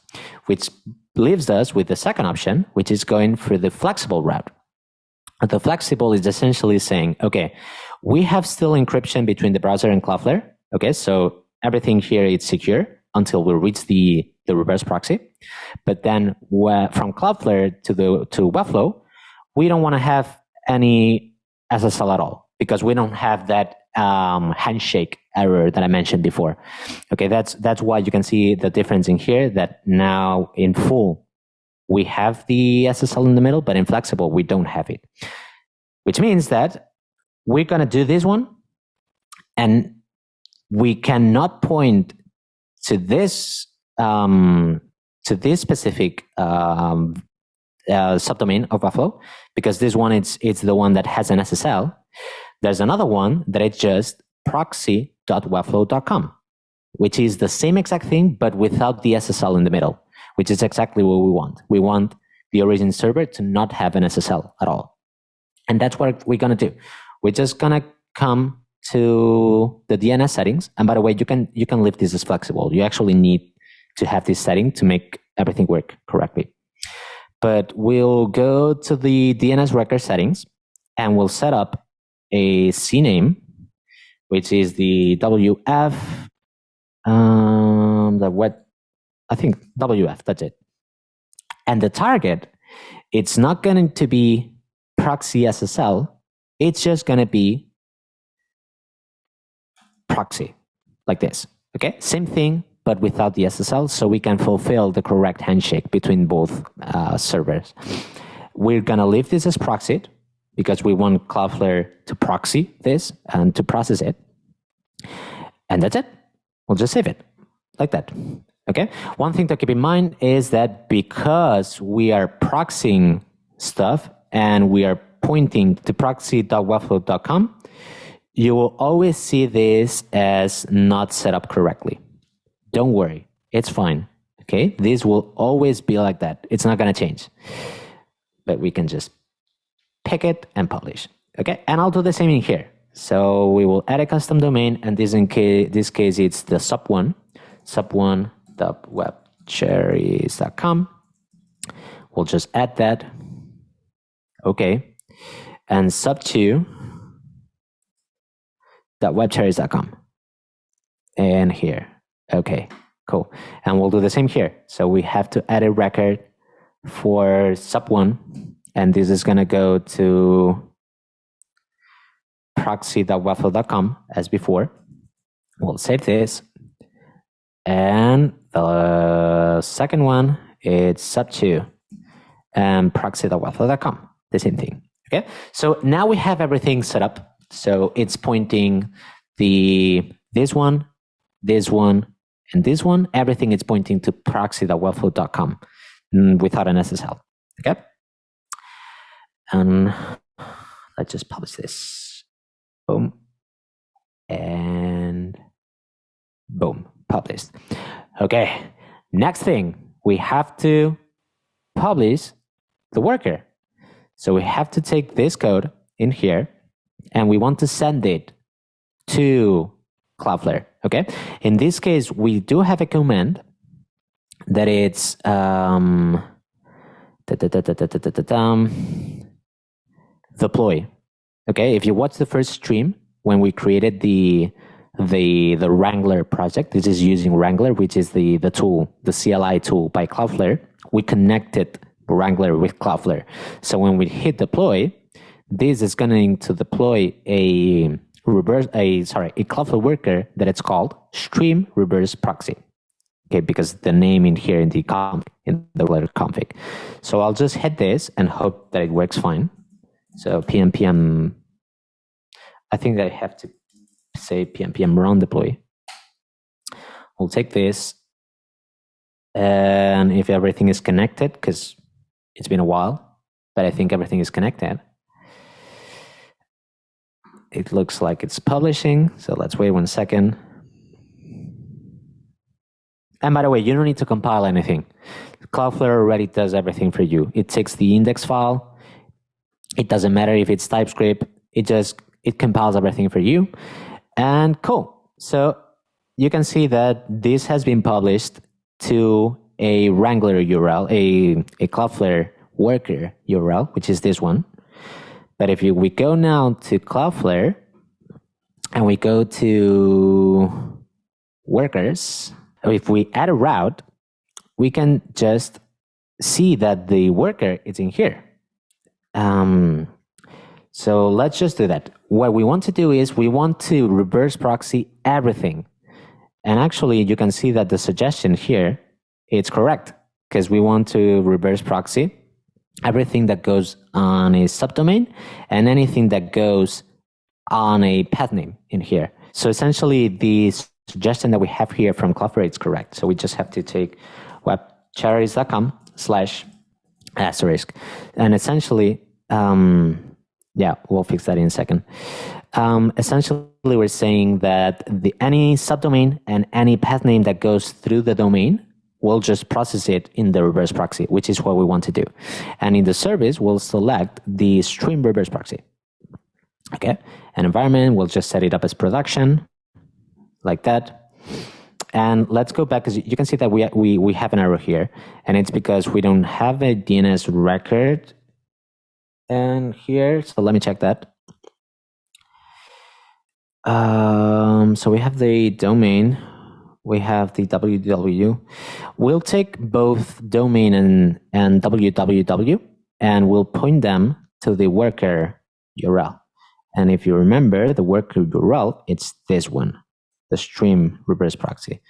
which leaves us with the second option, which is going for the flexible route. The flexible is essentially saying, okay, we have still encryption between the browser and Cloudflare. Okay, so everything here is secure until we reach the reverse proxy. But then from Cloudflare to Webflow, we don't want to have any SSL at all because we don't have that handshake error that I mentioned before. Okay, that's why you can see the difference in here, that now in full we have the SSL in the middle, but in flexible we don't have it. Which means that we're going to do this one, and we cannot point to this specific subdomain of Webflow, because this one it's the one that has an SSL. There's another one that is just proxy.webflow.com, which is the same exact thing, but without the SSL in the middle, which is exactly what we want. We want the origin server to not have an SSL at all. And that's what we're going to do. We're just going to come to the DNS settings. And by the way, you can leave this as flexible. You actually need to have this setting to make everything work correctly. But we'll go to the DNS record settings, and we'll set up a CNAME, which is the WF, I think WF, that's it. And the target, it's not going to be proxy SSL, it's just going to be proxy, like this. Okay, same thing, but without the SSL, so we can fulfill the correct handshake between both servers. We're going to leave this as proxied, because we want Cloudflare to proxy this and to process it. And that's it. We'll just save it like that. Okay. One thing to keep in mind is that because we are proxying stuff and we are pointing to proxy.webflow.com, you will always see this as not set up correctly. Don't worry. It's fine. Okay. This will always be like that. It's not going to change. But we can just pick it and publish. Okay, and I'll do the same in here. So we will add a custom domain, and this case it's the sub1.webcherries.com. We'll just add that. Okay, and sub2.webcherries.com. And here. Okay, cool. And we'll do the same here. So we have to add a record for sub1. And this is going to go to proxy.webflow.com as before. We'll save this. And the second one is sub2 and proxy.webflow.com. The same thing. Okay. So now we have everything set up. So it's pointing this one, and this one. Everything is pointing to proxy.webflow.com without an SSL. Okay. And let's just publish this. Boom. And boom. published. Okay, next thing, we have to publish the worker. So we have to take this code in here and we want to send it to Cloudflare. Okay, in this case, we do have a command that it's deploy. Okay, if you watch the first stream when we created the Wrangler project, this is using Wrangler, which is the tool, the CLI tool by Cloudflare. We connected Wrangler with Cloudflare. So when we hit deploy, this is going to deploy a Cloudflare worker that it's called stream reverse proxy. Okay, because the name in here in the config. So I'll just hit this and hope that it works fine. So pm, I think that I have to say pm run deploy. We'll take this, and if everything is connected, because it's been a while, but I think everything is connected. It looks like it's publishing, so let's wait 1 second. And by the way, you don't need to compile anything. Cloudflare already does everything for you. It takes the index file. It doesn't matter if it's TypeScript. It compiles everything for you. And cool. So you can see that this has been published to a Wrangler URL, a Cloudflare worker URL, which is this one. But if we go now to Cloudflare and we go to workers, if we add a route, we can just see that the worker is in here. So let's just do that. What we want to do is we want to reverse proxy everything. And actually, you can see that the suggestion here, it's correct, because we want to reverse proxy everything that goes on a subdomain and anything that goes on a path name in here. So essentially, the suggestion that we have here from Cloudflare is correct. So we just have to take webcherries.com/*, and essentially, yeah, we'll fix that in a second. Essentially, we're saying that any subdomain and any path name that goes through the domain, we'll just process it in the reverse proxy, which is what we want to do. And in the service, we'll select the stream reverse proxy. Okay, an environment, we'll just set it up as production, like that. And let's go back, because you can see that we have an error here, and it's because we don't have a DNS record and here. So let me check that. So we have the domain, we have the www. We'll take both domain and www, and we'll point them to the worker URL. And if you remember, the worker URL, it's this one, the stream reverse proxy.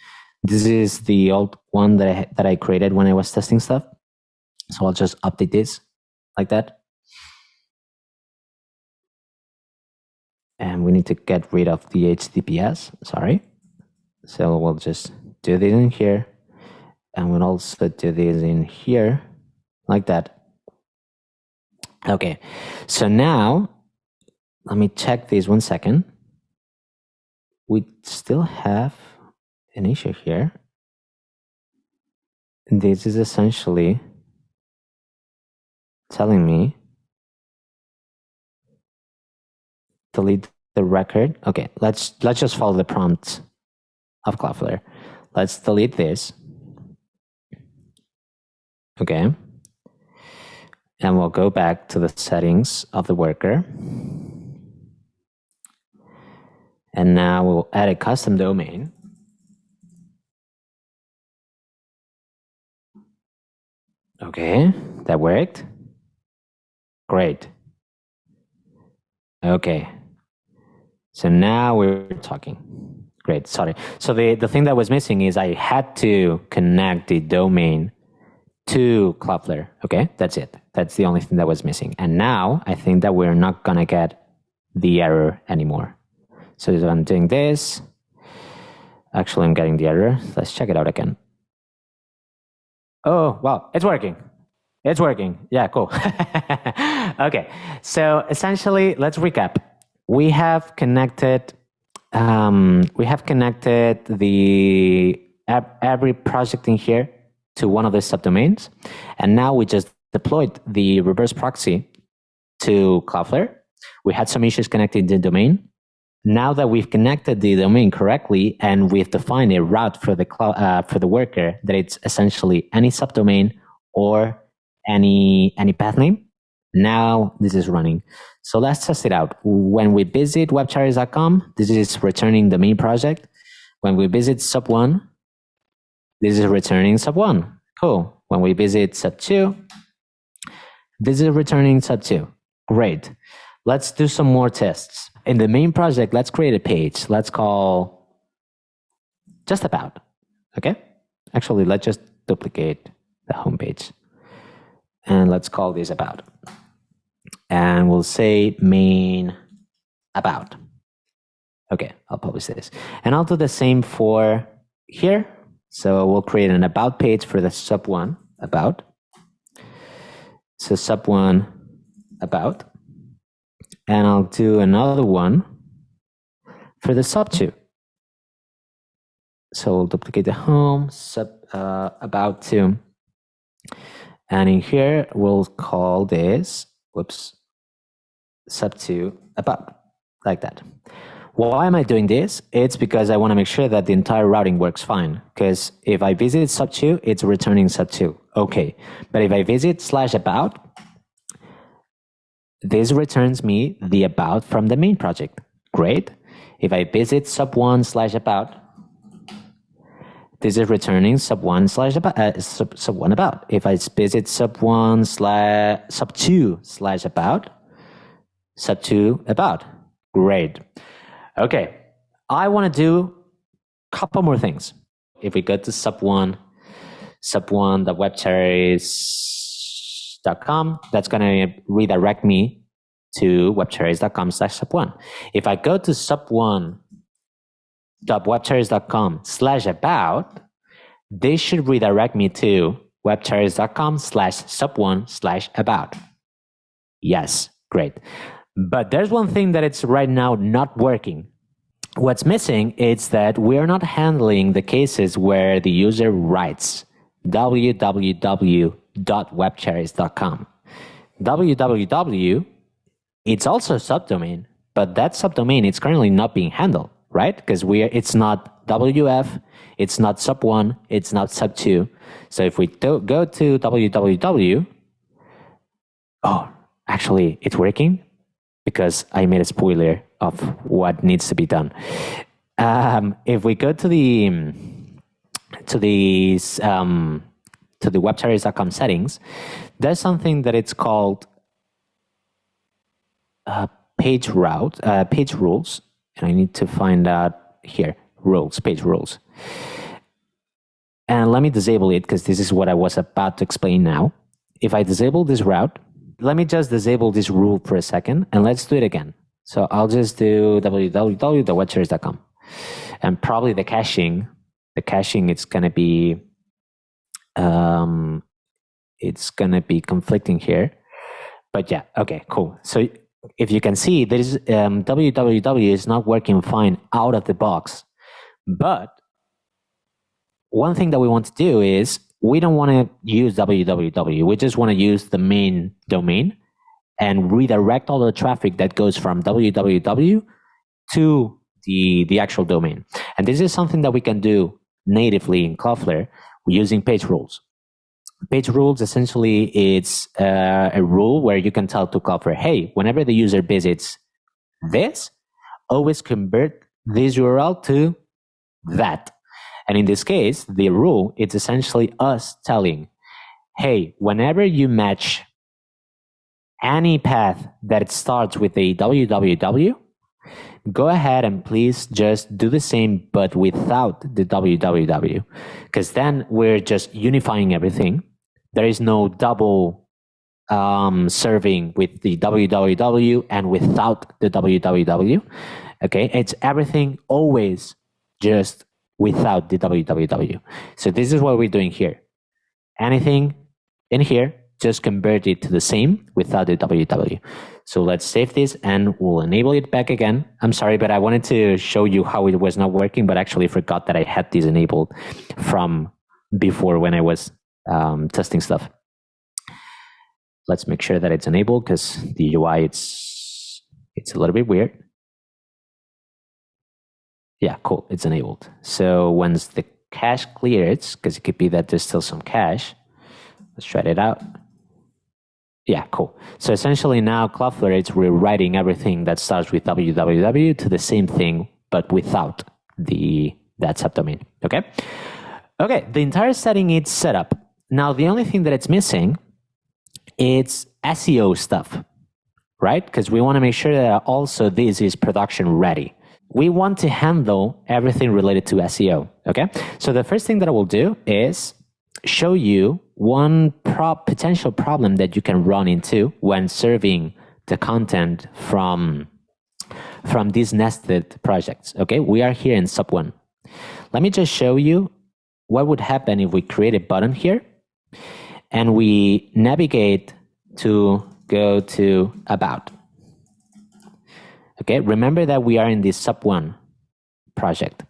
This is the old one that I created when I was testing stuff. So I'll just update this like that. And we need to get rid of the HTTPS, sorry. So we'll just do this in here. And we'll also do this in here, like that. Okay, so now, let me check this 1 second. We still have an issue here. This is essentially telling me delete the record. Okay, let's just follow the prompt of Cloudflare. Let's delete this. Okay. And we'll go back to the settings of the worker. And now we'll add a custom domain. Okay, that worked. Great. Okay. So now we're talking. Great, sorry. So the thing that was missing is I had to connect the domain to Cloudflare. Okay, that's it. That's the only thing that was missing. And now I think that we're not gonna get the error anymore. So if I'm doing this, actually I'm getting the error. Let's check it out again. Oh, wow, it's working. It's working. Yeah, cool. Okay, so essentially, let's recap. We have connected we have connected every project in here to one of the subdomains. And now we just deployed the reverse proxy to Cloudflare. We had some issues connecting the domain. Now that we've connected the domain correctly and we've defined a route for the worker that it's essentially any subdomain or any path name, now this is running. So let's test it out. When we visit webcharts.com, this is returning the main project. When we visit sub1, this is returning sub1. Cool. When we visit sub2, this is returning sub2. Great. Let's do some more tests. In the main project, let's create a page. Let's call just about. Okay? Actually, let's just duplicate the homepage. And let's call this about. And we'll say main about. Okay, I'll publish this. And I'll do the same for here. So we'll create an about page for the sub1 about. So sub1 about. And I'll do another one for the sub2. So we'll duplicate the home, about to. And in here, we'll call this, sub2 about, like that. Why am I doing this? It's because I want to make sure that the entire routing works fine. Because if I visit sub2, it's returning sub2. Okay. But if I visit /about, this returns me the about from the main project. Great. If I visit sub1 /about, this is returning sub1 about. If I visit sub2 /about, sub2 about. Great. Okay. I want to do a couple more things. If we go to sub1, the webcherries.com, that's going to redirect me to webcherries.com/sub1. If I go to sub1.webcherries.com/about, this should redirect me to webcherries.com/sub1/about. Yes, great. But there's one thing that it's right now not working. What's missing is that we're not handling the cases where the user writes www.webcherries.com. www, it's also a subdomain, but that subdomain is currently not being handled, right? Because it's not WF, it's not sub1, it's not sub2. So if we go to www, oh, actually, it's working because I made a spoiler of what needs to be done. If we go to the webcherries.com settings, there's something that it's called page rules, and I need to find out here, page rules. And let me disable it because this is what I was about to explain now. If I disable this route, let me just disable this rule for a second and let's do it again. So I'll just do www.webcherries.com, and probably the caching, it's going to be, conflicting here, but yeah. Okay, cool. So if you can see, there is www is not working fine out of the box, but one thing that we want to do is we don't want to use www. We just want to use the main domain and redirect all the traffic that goes from www to the actual domain. And this is something that we can do natively in Cloudflare using page rules. Page rules, essentially, it's a rule where you can tell to Cloudflare, hey, whenever the user visits this, always convert this URL to that. And in this case, the rule, it's essentially us telling, hey, whenever you match any path that starts with a www, go ahead and please just do the same, but without the www, because then we're just unifying everything. There is no double serving with the www and without the www. Okay, it's everything always just without the www. So this is what we're doing here. Anything in here, just convert it to the same without the www. So let's save this and we'll enable it back again. I'm sorry, but I wanted to show you how it was not working, but actually forgot that I had this enabled from before when I was testing stuff. Let's make sure that it's enabled because the UI, it's a little bit weird. Yeah, cool, it's enabled. So once the cache clears, because it could be that there's still some cache, let's try it out. Yeah, cool. So essentially now Cloudflare is rewriting everything that starts with www to the same thing, but without that subdomain, okay? Okay, the entire setting is set up. Now, the only thing that it's missing is SEO stuff, right? Because we want to make sure that also this is production ready. We want to handle everything related to SEO, okay? So the first thing that I will do is show you one potential problem that you can run into when serving the content from these nested projects, okay? We are here in sub 1. Let me just show you what would happen if we create a button here and we navigate to go to about. Okay, remember that we are in this sub 1 project.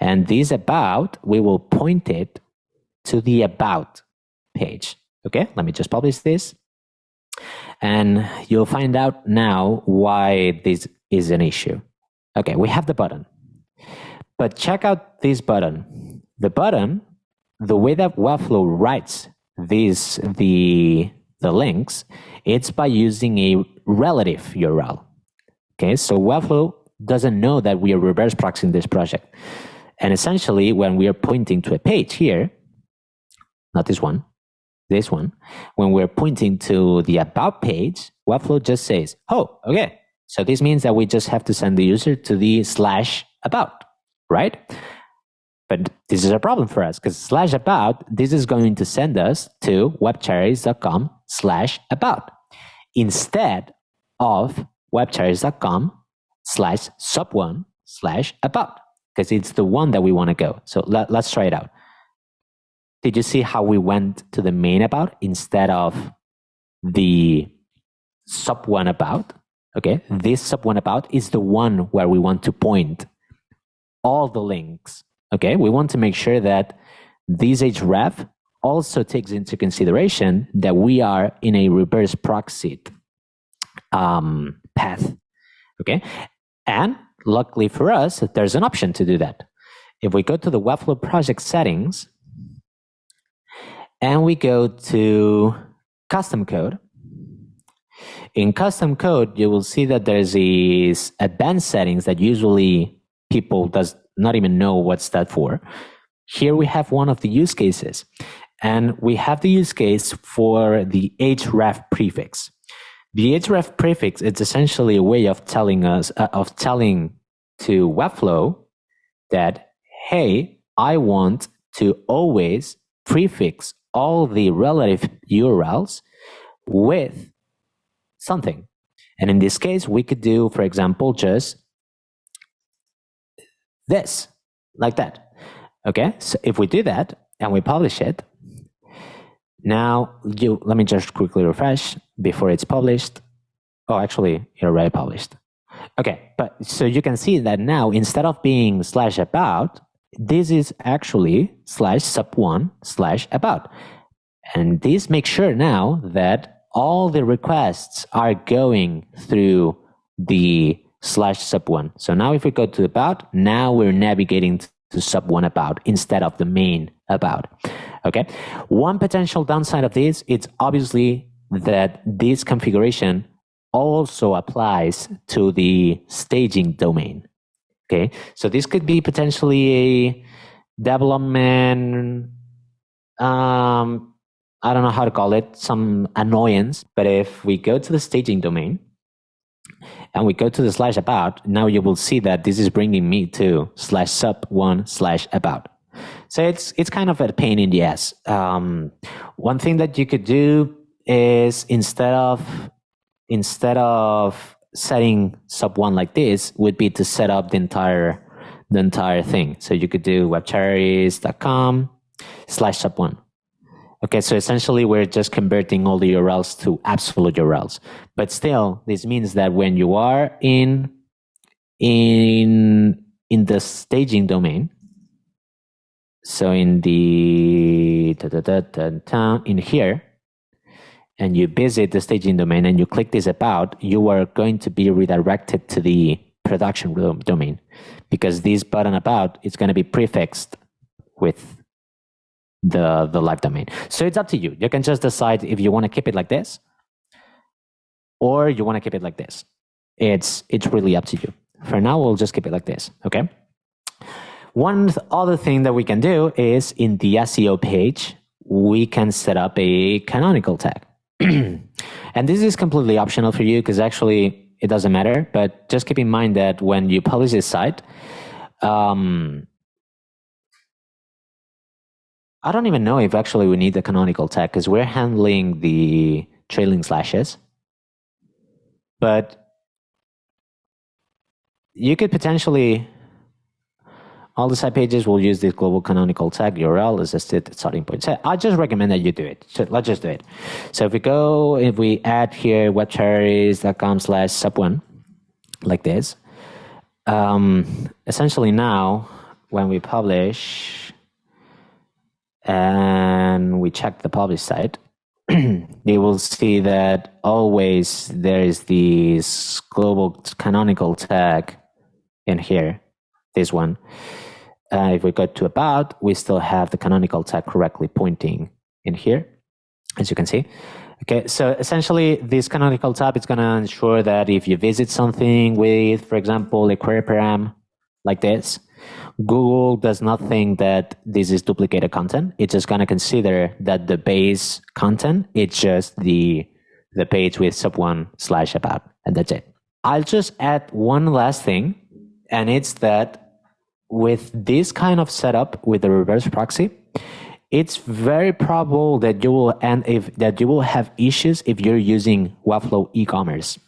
And this about, we will point it to the about page. Okay, let me just publish this. And you'll find out now why this is an issue. Okay, we have the button. But check out this button. The button, the way that Webflow writes the links, it's by using a relative URL. Okay, so Webflow doesn't know that we are reverse proxying this project. And essentially, when we are pointing to a page here, not this one, when we're pointing to the about page, Webflow just says, oh, okay, so this means that we just have to send the user to the /about, right? But this is a problem for us because /about, this is going to send us to webcherries.com/about instead of webcherries.com/sub1/about because it's the one that we want to go. So let's try it out. Did you see how we went to the main about instead of the sub 1 about? Okay, this sub 1 about is the one where we want to point all the links. Okay, we want to make sure that this href also takes into consideration that we are in a reverse proxied path. Okay, and luckily for us, there's an option to do that. If we go to the Webflow project settings and we go to custom code, in custom code, you will see that there's these advanced settings that usually people does not even know what's that for. Here we have one of the use cases, and we have the use case for the href prefix. The href prefix is essentially a way of telling to Webflow that, hey, I want to always prefix all the relative URLs with something. And in this case, we could do, for example, just this, like that. Okay, so if we do that and we publish it, now let me just quickly refresh before it's published. Oh, actually, it already published. Okay, but so you can see that now instead of being /about, this is actually /sub1/about. And this makes sure now that all the requests are going through the /sub1. So now if we go to about, now we're navigating to sub1 about instead of the main about. Okay. One potential downside of this is obviously that this configuration also applies to the staging domain. Okay. So this could be potentially a development, I don't know how to call it, some annoyance. But if we go to the staging domain and we go to the /about, now you will see that this is bringing me to /sub1/about. So it's kind of a pain in the ass. One thing that you could do is instead of setting sub1 like this would be to set up the entire thing. So you could do webcherries.com/sub1. Okay, so essentially we're just converting all the URLs to absolute URLs. But still, this means that when you are in the staging domain, so in the in here, and you visit the staging domain and you click this about, you are going to be redirected to the production domain, because this button about is going to be prefixed with the live domain. So it's up to you. You can just decide if you want to keep it like this or you want to keep it like this. It's really up to you. For now, we'll just keep it like this, okay? One other thing that we can do is in the SEO page, we can set up a canonical tag. And this is completely optional for you because actually it doesn't matter, but just keep in mind that when you publish this site, I don't even know if actually we need the canonical tag because we're handling the trailing slashes. But you could potentially, all the site pages will use this global canonical tag URL as a starting point. So I just recommend that you do it. So let's just do it. So if we add here webcherries.com/sub1 like this, essentially now when we publish and we check the publish site, you will see that always there is this global canonical tag in here, this one. If we go to about, we still have the canonical tag correctly pointing in here, as you can see. Okay, so essentially this canonical tab is going to ensure that if you visit something with, for example, a query param like this, Google does not think that this is duplicated content. It's just going to consider that the base content, it's just the page with sub1/about, and that's it. I'll just add one last thing, and it's that with this kind of setup with the reverse proxy, it's very probable that you will have issues if you're using Webflow e-commerce.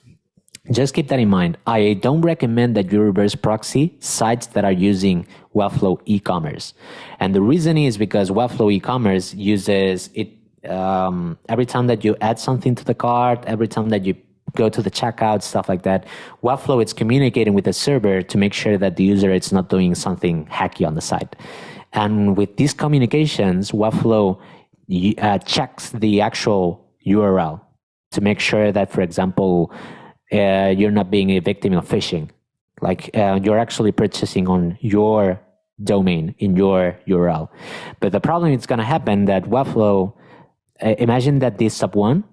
Just keep that in mind. I don't recommend that you reverse proxy sites that are using Webflow e-commerce. And the reason is because Webflow e-commerce uses it every time that you add something to the cart, every time that you go to the checkout, stuff like that. Webflow, it's communicating with the server to make sure that the user is not doing something hacky on the site. And with these communications, Webflow checks the actual URL to make sure that, for example, you're not being a victim of phishing. Like you're actually purchasing on your domain in your URL. But the problem is going to happen that Webflow, imagine that this sub1,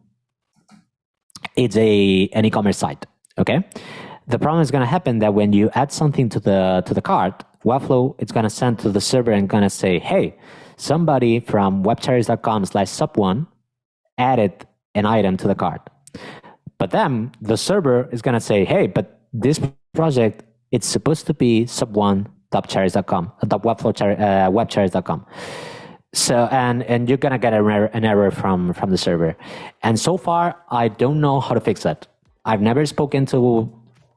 it's an e-commerce site, okay? The problem is going to happen that when you add something to the cart, Webflow, it's going to send to the server and going to say, hey, somebody from webcherries.com/sub1 added an item to the cart. But then the server is going to say, hey, but this project, it's supposed to be sub1.cherries.com, webcherries.com. So, and you're going to get an error from the server. And so far, I don't know how to fix that. I've never spoken to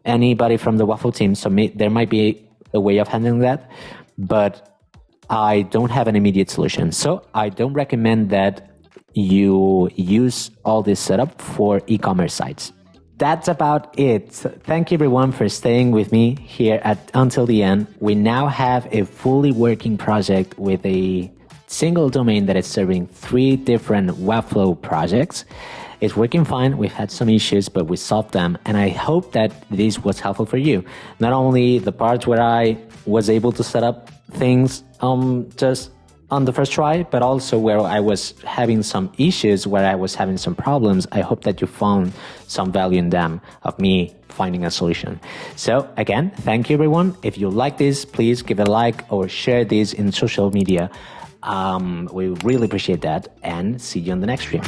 anybody from the Webflow team, so there might be a way of handling that, but I don't have an immediate solution. So I don't recommend that you use all this setup for e-commerce sites. That's about it. Thank you everyone for staying with me here until the end. We now have a fully working project with a single domain that is serving 3 different Webflow projects. It's working fine. We've had some issues, but we solved them. And I hope that this was helpful for you. Not only the parts where I was able to set up things just on the first try, but also where I was having some issues, where I was having some problems. I hope that you found some value in them of me finding a solution. So again, thank you everyone. If you like this, please give it a like or share this in social media. We really appreciate that, and see you on the next stream.